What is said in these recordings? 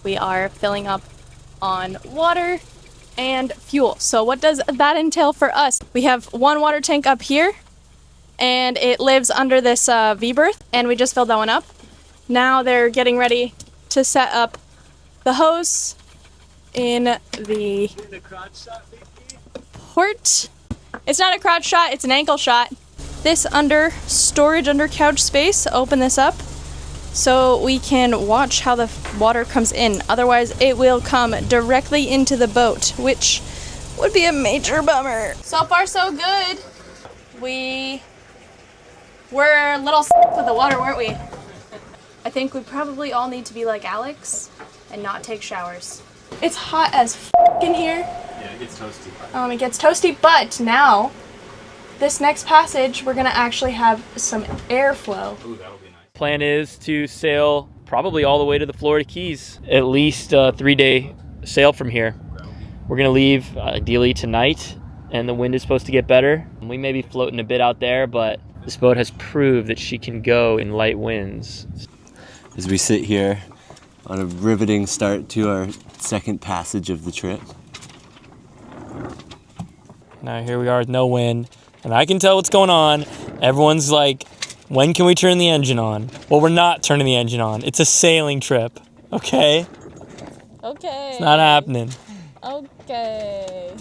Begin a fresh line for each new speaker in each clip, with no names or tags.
We are filling up on water and fuel. So what does that entail for us? We have one water tank up here, and it lives under this V-berth, and we just filled that one up. Now they're getting ready to set up the hose in the port. It's not a crotch shot, it's an ankle shot. This under storage, under couch space, open this up so we can watch how the water comes in. Otherwise, it will come directly into the boat, which would be a major bummer. So far, so good. We were a little sick with the water, weren't we? I think we probably all need to be like Alex and not take showers. It's hot as f in here.
Yeah, it gets toasty.
It gets toasty, but now, this next passage, we're gonna actually have some airflow.
Ooh, that'll be nice.
Plan is to sail probably all the way to the Florida Keys. At least a 3-day sail from here. We're gonna leave ideally tonight, and the wind is supposed to get better. We may be floating a bit out there, but this boat has proved that she can go in light winds.
As we sit here on a riveting start to our second passage of the trip.
Now here we are with no wind, and I can tell what's going on. Everyone's like, when can we turn the engine on? Well, we're not turning the engine on. It's a sailing trip, okay?
Okay.
It's not happening.
Okay.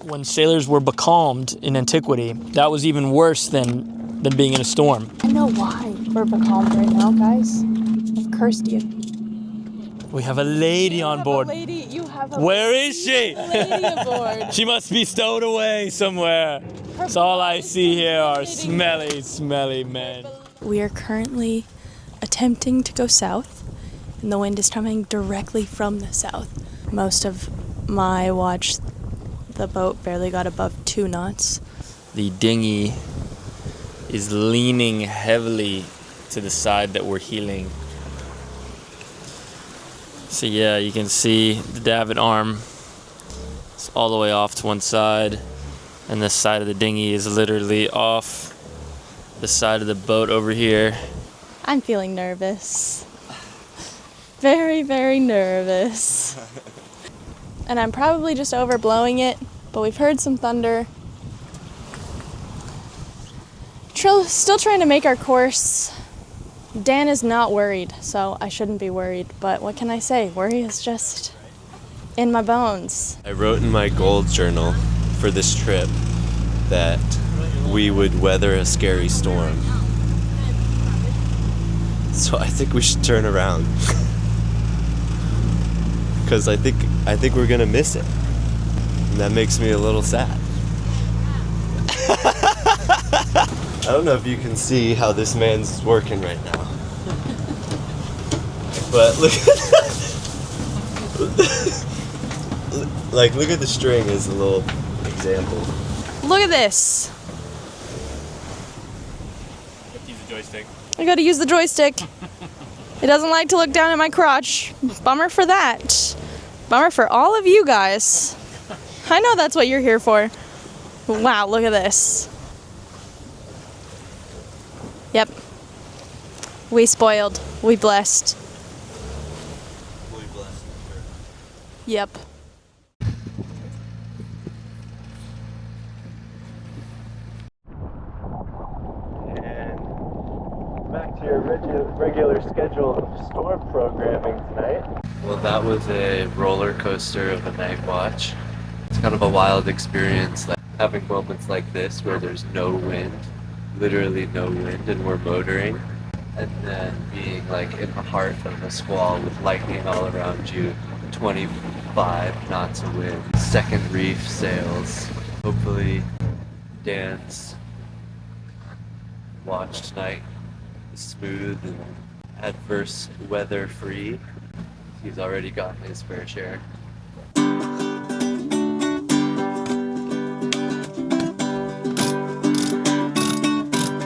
When sailors were becalmed in antiquity, that was even worse than being in a storm.
I know why we're becalmed right now, guys. I've cursed you.
We have a lady on board.
You have a
Where is she?
lady aboard.
She must be stowed away somewhere. That's all I see here are smelly, smelly men.
We are currently attempting to go south, and the wind is coming directly from the south. Most of my watch, the boat barely got above 2 knots.
The dinghy is leaning heavily to the side that we're heeling. So yeah, you can see the davit arm. It's all the way off to one side, and this side of the dinghy is literally off the side of the boat over here.
I'm feeling nervous. Very, very nervous. And I'm probably just overblowing it, but we've heard some thunder. Still trying to make our course. Dan is not worried, so I shouldn't be worried. But what can I say? Worry is just in my bones.
I wrote in my goal journal for this trip that we would weather a scary storm. So I think we should turn around. Because I think we're gonna miss it. And that makes me a little sad. I don't know if you can see how this man's working right now. But look look at the string as a little example.
Look at this.
Let's use the joystick.
I gotta use the joystick. It doesn't like to look down at my crotch. Bummer for that. Bummer for all of you guys. I know that's what you're here for. Wow, look at this. Yep. We spoiled. We blessed. Yep.
And back to your regular schedule of storm programming tonight. Well, that was a roller coaster of a night watch. It's kind of a wild experience, like having moments like this where there's no wind, literally no wind, and we're motoring, and then being like in the heart of a squall with lightning all around you, 25 knots of wind, second reef sails. Hopefully Dan's watch tonight is smooth and adverse weather free. He's already gotten his fair share.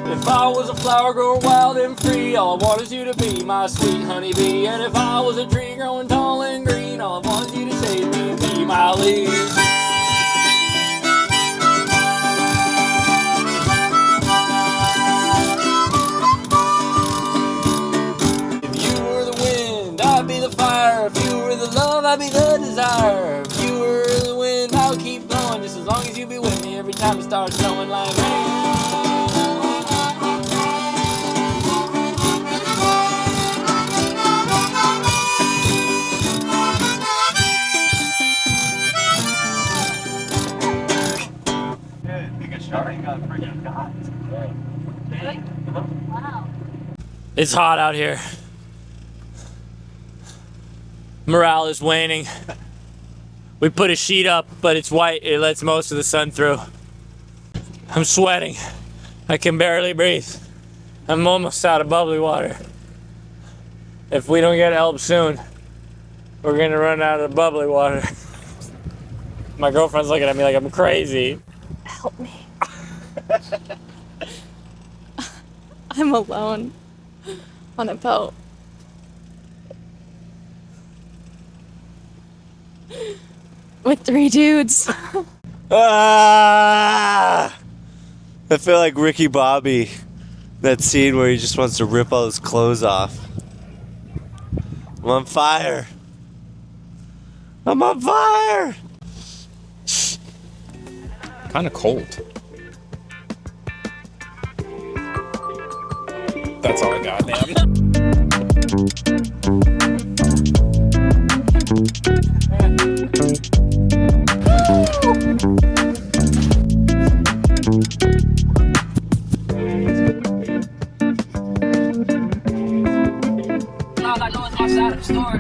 If I was a flower growing wild and free, all I want is you to be my sweet honeybee. And if I was a tree growing tall and green, all I want is you to save me and be my leaves. If you were the wind, I'd be the fire. If you I'll be the desire. If you were the wind, I'll keep blowing just as long as you be with me every time it starts snowing like It's hot out here. Morale is waning. We put a sheet up, but it's white. It lets most of the sun through. I'm sweating. I can barely breathe. I'm almost out of bubbly water. If we don't get help soon, we're gonna run out of bubbly water. My girlfriend's looking at me like I'm crazy.
Help me. I'm alone on a boat. With 3 dudes.
Ah! I feel like Ricky Bobby. That scene where he just wants to rip all his clothes off. I'm on fire. I'm on fire!
Kind of cold. That's all I got, man.
I know it's outside of the store.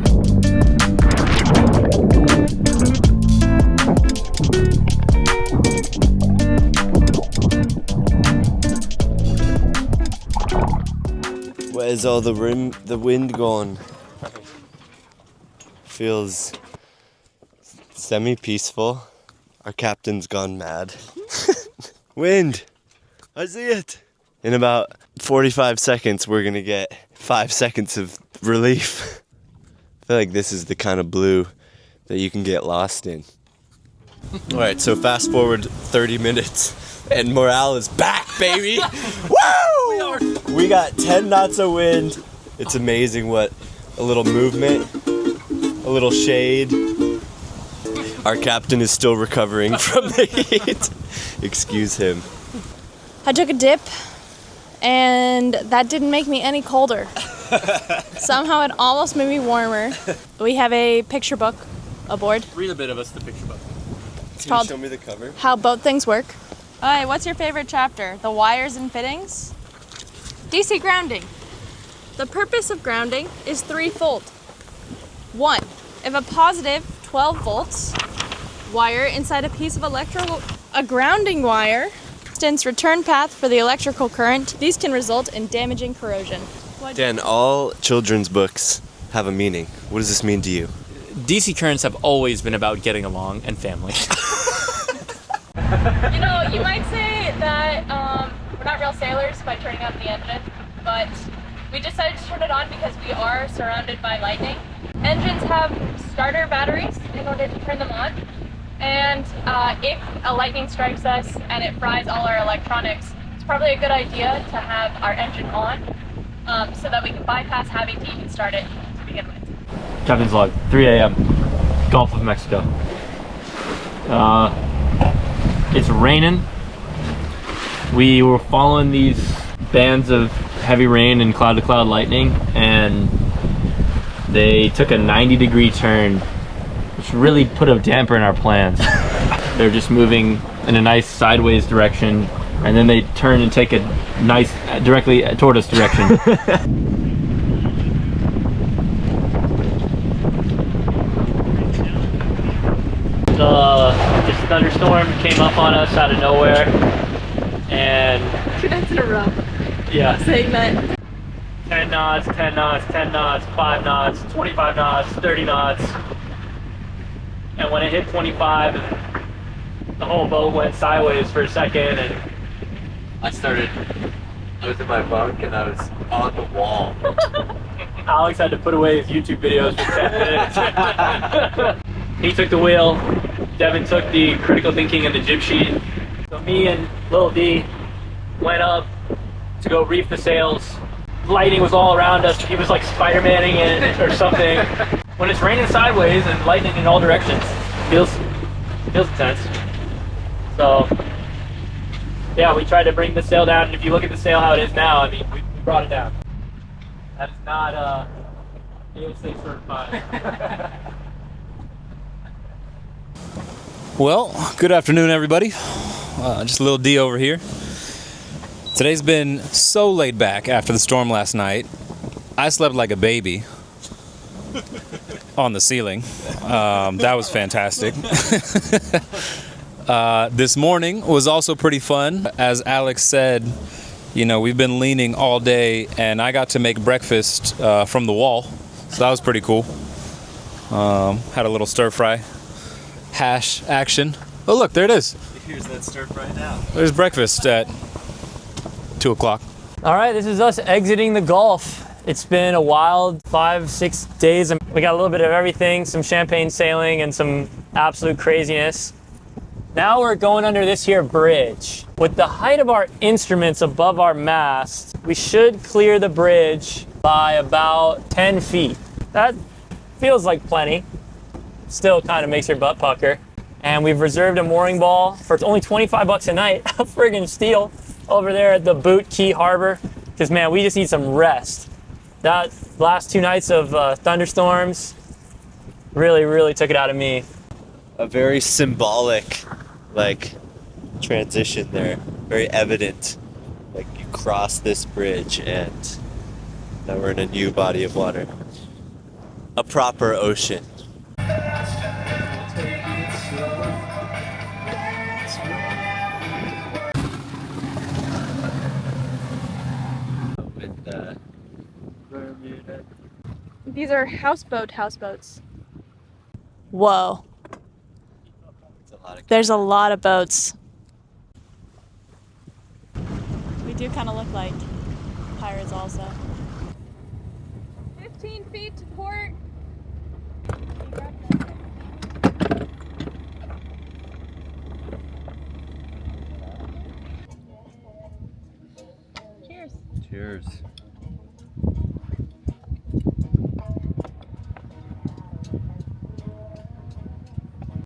Where's all the wind gone? Feels semi-peaceful. Our captain's gone mad. Wind! I see it! In about 45 seconds, we're gonna get 5 seconds of relief. I feel like this is the kind of blue that you can get lost in. Alright, so fast forward 30 minutes, and morale is back, baby! Woo! We got 10 knots of wind. It's amazing what a little movement, a little shade. Our captain is still recovering from the heat. Excuse him.
I took a dip, and that didn't make me any colder. Somehow it almost made me warmer. We have a picture book aboard.
Read a bit of us the picture book.
Can
called-
you show me the cover?
How boat things work. Alright, what's your favorite chapter? The wires and fittings? DC grounding. The purpose of grounding is threefold. 1. If a positive 12 volts wire inside a piece of a grounding wire extends return path for the electrical current, these can result in damaging corrosion.
Dan, all children's books have a meaning. What does this mean to you?
DC currents have always been about getting along and family.
You know, you might say that we're not real sailors by turning on the engine, but we decided to turn it on because we are surrounded by lightning. Engines have starter batteries in order to turn them on, and if a lightning strikes us and it fries all our electronics, it's probably a good idea to have our engine on so that we can bypass having to even start it to begin with.
Captain's log, 3 a.m., Gulf of Mexico. It's raining. We were following these bands of heavy rain and cloud-to-cloud lightning, and they took a 90-degree turn, which really put a damper in our plans. They're just moving in a nice sideways direction, and then they turn and take a nice directly toward us direction. This thunderstorm came up on us out of nowhere, and
2 nights in a row
yeah,
saying that.
10 knots, 10 knots, 10 knots, 5 knots, 25 knots, 30 knots. And when it hit 25, the whole boat went sideways for a second, and
I was in my bunk and I was on the wall.
Alex had to put away his YouTube videos for 10 minutes. He took the wheel, Devin took the critical thinking and the jib sheet. So me and Lil D went up to go reef the sails. Lighting was all around us. He was like Spider-Manning it or something. when it's raining sideways and lightning in all directions, feels intense. So yeah, we tried to bring the sail down, and if you look at the sail how it is now, I mean, we brought it down. That is not ASA certified.
Well, good afternoon, everybody. Just a little D over here. Today's been so laid back after the storm last night. I slept like a baby on the ceiling. That was fantastic. This morning was also pretty fun. As Alex said, you know, we've been leaning all day, and I got to make breakfast from the wall. So that was pretty cool. Had a little stir fry. Hash action. Oh, look, there it is.
Here's that stir fry now.
There's breakfast at 2 o'clock.
All right, this is us exiting the Gulf. It's been a wild 5-6 days, and we got a little bit of everything, some champagne sailing and some absolute craziness. Now we're going under this here bridge. With the height of our instruments above our mast, we should clear the bridge by about 10 feet. That feels like plenty. Still kind of makes your butt pucker. And we've reserved a mooring ball for only 25 bucks a night, a friggin' steal, over there at the Boot Key Harbor. Because man, we just need some rest. That last 2 nights of thunderstorms really took it out of me.
A very symbolic, like, transition there. Very evident. Like, you cross this bridge and now we're in a new body of water. A proper ocean.
These are houseboats. Whoa. There's a lot of boats.
We do kind of look like pirates also.
15 feet to port.
Cheers.
Cheers.